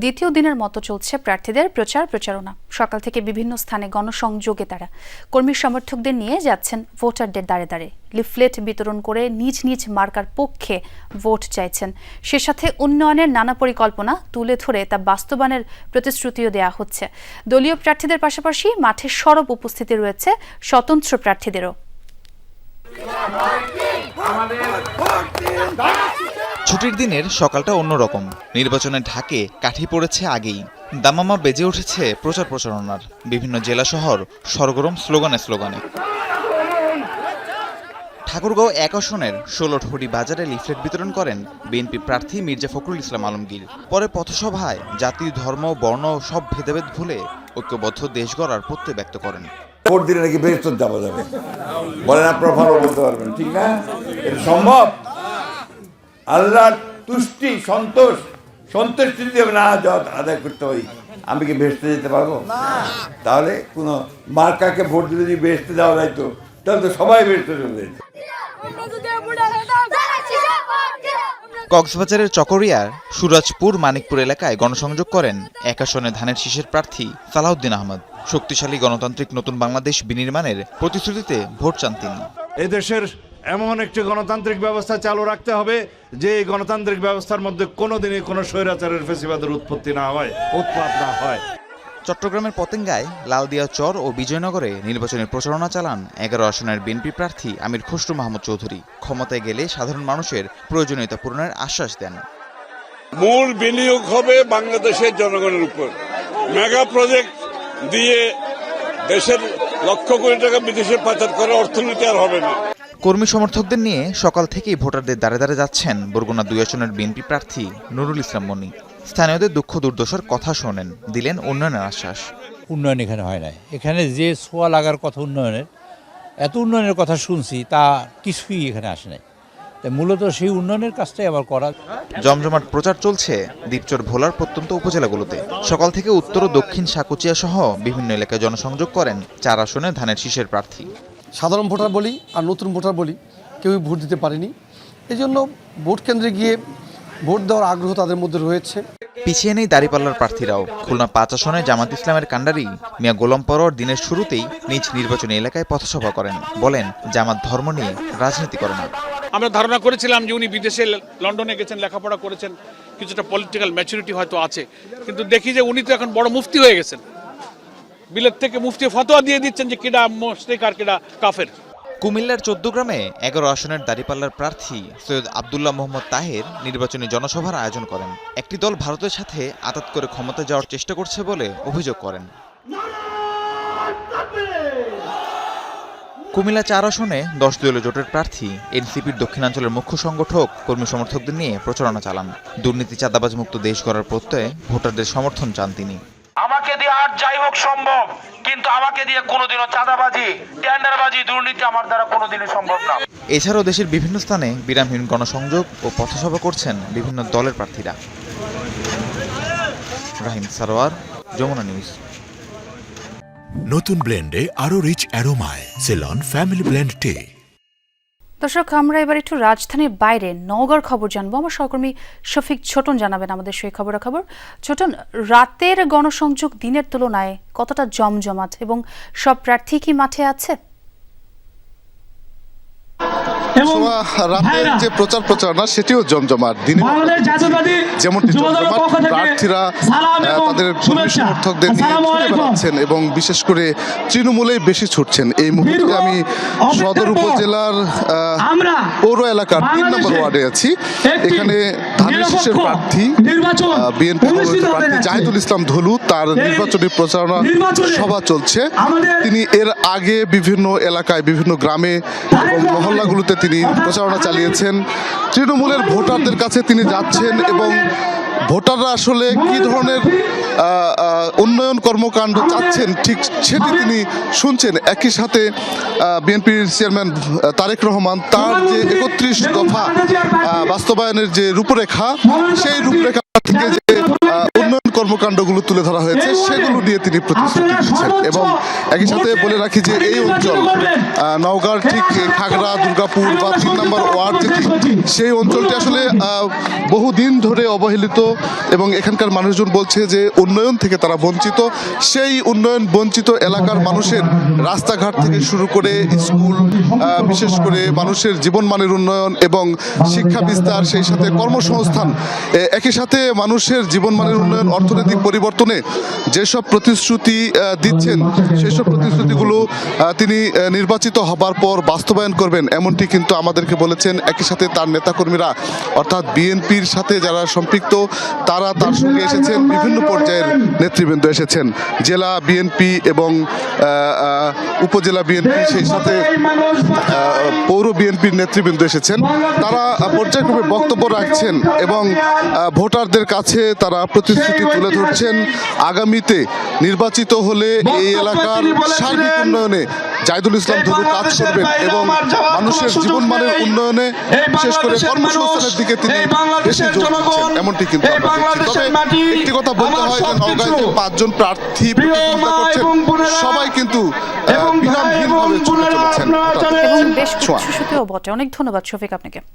দ্বিতীয় দিনের মতো চলছে প্রার্থীদের প্রচারণা। সকাল থেকে বিভিন্ন স্থানে গণসংযোগে তারা কর্মী সমর্থকদের নিয়ে যাচ্ছেন ভোটারদের দ্বারে লিফলেট বিতরণ করে নিজ নিজ মার্কার পক্ষে ভোট চাইছেন। সে সাথে উন্নয়নের নানা পরিকল্পনা তুলে ধরে তা বাস্তবায়নের প্রতিশ্রুতিও দেওয়া হচ্ছে। দলীয় প্রার্থীদের পাশাপাশি মাঠে সরব উপস্থিতি রয়েছে স্বতন্ত্র প্রার্থীদেরও। ছুটির দিনের সকালটা অন্যরকম। নির্বাচনের ঢাকে কাঠি পড়েছে আগেই। দামামা বেজে উঠেছে প্রচারণার। বিভিন্ন জেলা শহর সরগরম স্লোগানে। ঠাকুরগাঁও ১ আসনের ১৬ ঠুরি বাজারে লিফলেট বিতরণ করেন বিএনপি প্রার্থী মির্জা ফখরুল ইসলাম আলমগীর। পরে পথসভায় জাতি, ধর্ম, বর্ণ সব ভেদাভেদ ভুলে ঐক্যবদ্ধ দেশ গড়ার প্রত্যয় ব্যক্ত করেন। ভোট দিলে নাকি বেহেশত যাওয়া যাবে, বলেন আপনারা ভালো বলতে পারবেন, ঠিক না? এটা সম্ভব? আল্লাহর তুষ্টি সন্তুষ্টি দেবে না আদায় করতে হয়, আমি কি বেহেশতে যেতে পারবো? তাহলে কোনো মার্কাকে ভোট দিলে যদি বেহেশতে যাওয়া যাইতো তাহলে তো সবাই বেহেশতে চলে যেত। কক্সবাজারের চকরিয়ার সুরাজপুর মানিকপুর এলাকায় গণসংযোগ করেন ১ আসনে ধানের শীষের প্রার্থী সালাউদ্দিন আহমদ। শক্তিশালী গণতান্ত্রিক নতুন বাংলাদেশ বিনির্মাণের প্রতিশ্রুতিতে ভোট চান তিনি। এদেশের এমন একটি গণতান্ত্রিক ব্যবস্থা চালু রাখতে হবে যে এই গণতান্ত্রিক ব্যবস্থার মধ্যে কোনোদিনই কোনো স্বৈরাচারের ফ্যাসিবাদের উৎপাত না হয়। চট্টগ্রামের পতেঙ্গায় লালদিয়া চর ও বিজয়নগরে নির্বাচনী প্রচারণা চালান ১১ আসনের বিএনপি প্রার্থী আমির খসরু মাহমুদ চৌধুরী। ক্ষমতায় গেলে সাধারণ মানুষের প্রয়োজনীয়তা পূরণের আশ্বাস দেন। মূল বিনিয়োগ হবে বাংলাদেশের জনগণের উপর। মেগা প্রজেক্ট দিয়ে দেশের লক্ষ কোটি টাকা বিদেশে পাচার করে অর্থনীতি আর হবে না। কর্মী সমর্থকদের নিয়ে সকাল থেকেই ভোটারদের দ্বারে যাচ্ছেন বরগুনা ২ আসনের বিএনপি প্রার্থী নুরুল ইসলাম মনি। স্থানীয়দের দুঃখ দুর্দশার কথা শোনেন, দিলেন উন্নয়নের আশ্বাস। উন্নয়ন এখানে হয় নাই। এখানে যে ছোঁয়া লাগার কথা উন্নয়নের, এত উন্নয়নের কথা শুনছি তা কিছুই এখানে আসে নাই। তাই মূলত সেই উন্নয়নের কাজটাই আবার করা। জমজমাট প্রচার চলছে দ্বীপচর ভোলার প্রত্যন্ত উপজেলাগুলোতে। সকাল থেকে উত্তর ও দক্ষিণ সাকুচিয়া সহ বিভিন্ন এলাকায় জনসংযোগ করেন ৪ আসনে ধানের শীষের প্রার্থী। সাধারণ ভোটার বলি আর নতুন ভোটার বলি, কেউই ভোট দিতে পারেনি। এই জন্য ভোট কেন্দ্রে গিয়ে ভোট দেওয়ার আগ্রহ তাদের মধ্যে রয়েছে। পিছিয়ে নেই দাঁড়িপাল্লার প্রার্থীরাও। খুলনা ৫ আসনে জামাত ইসলামের কাণ্ডারি মিয়া গোলাম পরোয়ার দিনের শুরুতেই নিজ নির্বাচনী এলাকায় পথসভা করেন। বলেন, জামাত ধর্ম নিয়ে রাজনীতি করে না। আমরা ধারণা করেছিলাম যে উনি বিদেশে লন্ডনে গেছেন, লেখাপড়া করেছেন, কিছুটা পলিটিক্যাল ম্যাচুরিটি হয়তো আছে, কিন্তু দেখি যে উনি তো এখন বড় মুফতি হয়ে গেছেন। বিলেত থেকে মুফতি ফতোয়া দিয়ে দিচ্ছেন যে কেডা মুশরিক আর কেডা কাফের। কুমিল্লার ১৪ গ্রামে ১১ আসনের দাঁড়িপাল্লার প্রার্থী সৈয়দ আবদুল্লাহ মোহাম্মদ তাহের নির্বাচনী জনসভার আয়োজন করেন। একটি দল ভারতের সাথে আঁতাত করে ক্ষমতা যাওয়ার চেষ্টা করছে বলে অভিযোগ করেন। কুমিল্লা ৪ আসনে ১০ দলীয় জোটের প্রার্থী এনসিপির দক্ষিণাঞ্চলের মুখ্য সংগঠক কর্মী সমর্থকদের নিয়ে প্রচারণা চালান। দুর্নীতি, চাঁদাবাজ মুক্ত দেশ গড়ার প্রত্যয়ে ভোটারদের সমর্থন চান তিনি। আমাকে দিয়ে আর যাই হোক সম্ভব, কিন্তু আমাকে দিয়ে কোনোদিনও চাঁদাবাজি, টেন্ডারবাজি, দুর্নীতি আমার দ্বারা কোনোদিনই সম্ভব না। এছাড়াও দেশের বিভিন্ন স্থানে বিরামহীন গণসংযোগ ও পথসভা করছেন বিভিন্ন দলের প্রার্থীরা। রাহিম সারোয়ার, যমুনা নিউজ। নতুন ব্লেন্ডে আরো রিচ অ্যারোমায় সেলন ফ্যামিলি ব্লেন্ড টে। দর্শক, আমরা এবার একটু রাজধানীর বাইরে নওগাঁর খবর জানবো। আমার সহকর্মী শফিক ছোটন জানাবেন আমাদের সেই খবর। ছোটন, রাতের গণসংযোগ দিনের তুলনায় কতটা জমজমাট এবং সব প্রার্থী কি মাঠে আছে? রাতের যে প্রচারণা সেটিও জমজমাট। দিনে যেমনটি জমজমাট, প্রার্থীরা তাদের কর্মী সমর্থকদের নিয়ে ছুটে বেড়াচ্ছেন এবং বিশেষ করে তৃণমূলেই বেশি ছুটছেন। এই মুহূর্তে আমি সদর উপজেলার পৌর এলাকার ৩ নম্বর ওয়ার্ডে আছি। এখানে ধানের শীষের প্রার্থী বিএনপি প্রার্থী জাহিদুল ইসলাম ধলু, তার নির্বাচনী প্রচারণা সভা চলছে। তিনি এর আগে বিভিন্ন এলাকায়, বিভিন্ন গ্রামে এবং মহল্লাগুলোতে তিনি প্রচারণা চালিয়েছেন। তৃণমূলের ভোটারদের কাছে তিনি যাচ্ছেন এবং ভোটাররা আসলে কি ধরনের উন্নয়ন কর্মকাণ্ড চাচ্ছেন ঠিক সেটি তিনি শুনছেন। একই সাথে বিএনপির চেয়ারম্যান তারেক রহমান তার যে ৩১ দফা বাস্তবায়নের যে রূপরেখা, সেই রূপরেখা থেকে যে উন্নয়ন কর্মকাণ্ডগুলো তুলে ধরা হয়েছে সেগুলো নিয়ে তিনি প্রতিশ্রুতি দিচ্ছেন। এবং একই সাথে বলে রাখি যে এই অঞ্চল নওগাঁর ঠিক খাগড়া, দুর্গাপুর বা 3 নম্বর ওয়ার্ড যেটি, সেই অঞ্চলটি আসলে বহুদিন ধরে অবহেলিত এবং এখানকার মানুষজন বলছে যে উন্নয়ন থেকে তারা বঞ্চিত। সেই উন্নয়ন বঞ্চিত এলাকার মানুষের রাস্তাঘাট থেকে শুরু করে স্কুল, বিশেষ করে মানুষের জীবনমানের উন্নয়ন এবং শিক্ষা বিস্তার, সেই সাথে কর্মসংস্থান, একই সাথে মানুষের জীবনমানের উন্নয়ন, অর্থনৈতিক পরিবর্তনে যেসব প্রতিশ্রুতি দিচ্ছেন সেই সব প্রতিশ্রুতিগুলো তিনি নির্বাচিত হবার পর বাস্তবায়ন করবেন, এমনটি কিন্তু আমাদেরকে বলেছেন। একই সাথে তার নেতাকর্মীরা, অর্থাৎ বিএনপির সাথে যারা সম্পৃক্ত, তারা তার সঙ্গে এসেছেন, বিভিন্ন পর্যায়ের নেতৃবৃন্দ এসেছেন, জেলা বিএনপি এবং উপজেলা বিএনপি, সেই সাথে পৌর বিএনপির নেতৃবৃন্দ এসেছেন। তারা পর্যায়ক্রমে বক্তব্য রাখছেন এবং ভোটারদের কাছে তারা প্রতিশ্রুতি তুলে ধরছেন আগামীতে নির্বাচিত হলে এই এলাকার সার্বিক উন্নয়নে জাহিদুল ইসলাম ধনু কাজ করবেন এবং মানুষের জীবনমানের উন্নয়নে, বিশেষ করে কর্মসংস্থানের দিকে তিনি বেশি জোর দিচ্ছেন, এমনটি কিন্তু আমরা দেখছি। তবে একটি কথা বলতে হয় যে নওগাঁয় যে 5 জন প্রার্থী প্রতিদ্বন্দ্বিতা করছেন, সবাই কিন্তু বিরামহীনভাবে ছুটে চলেছেন। এবং বেশ উচ্ছ্বসিতও বটে। অনেক ধন্যবাদ শফিক আপনাকে।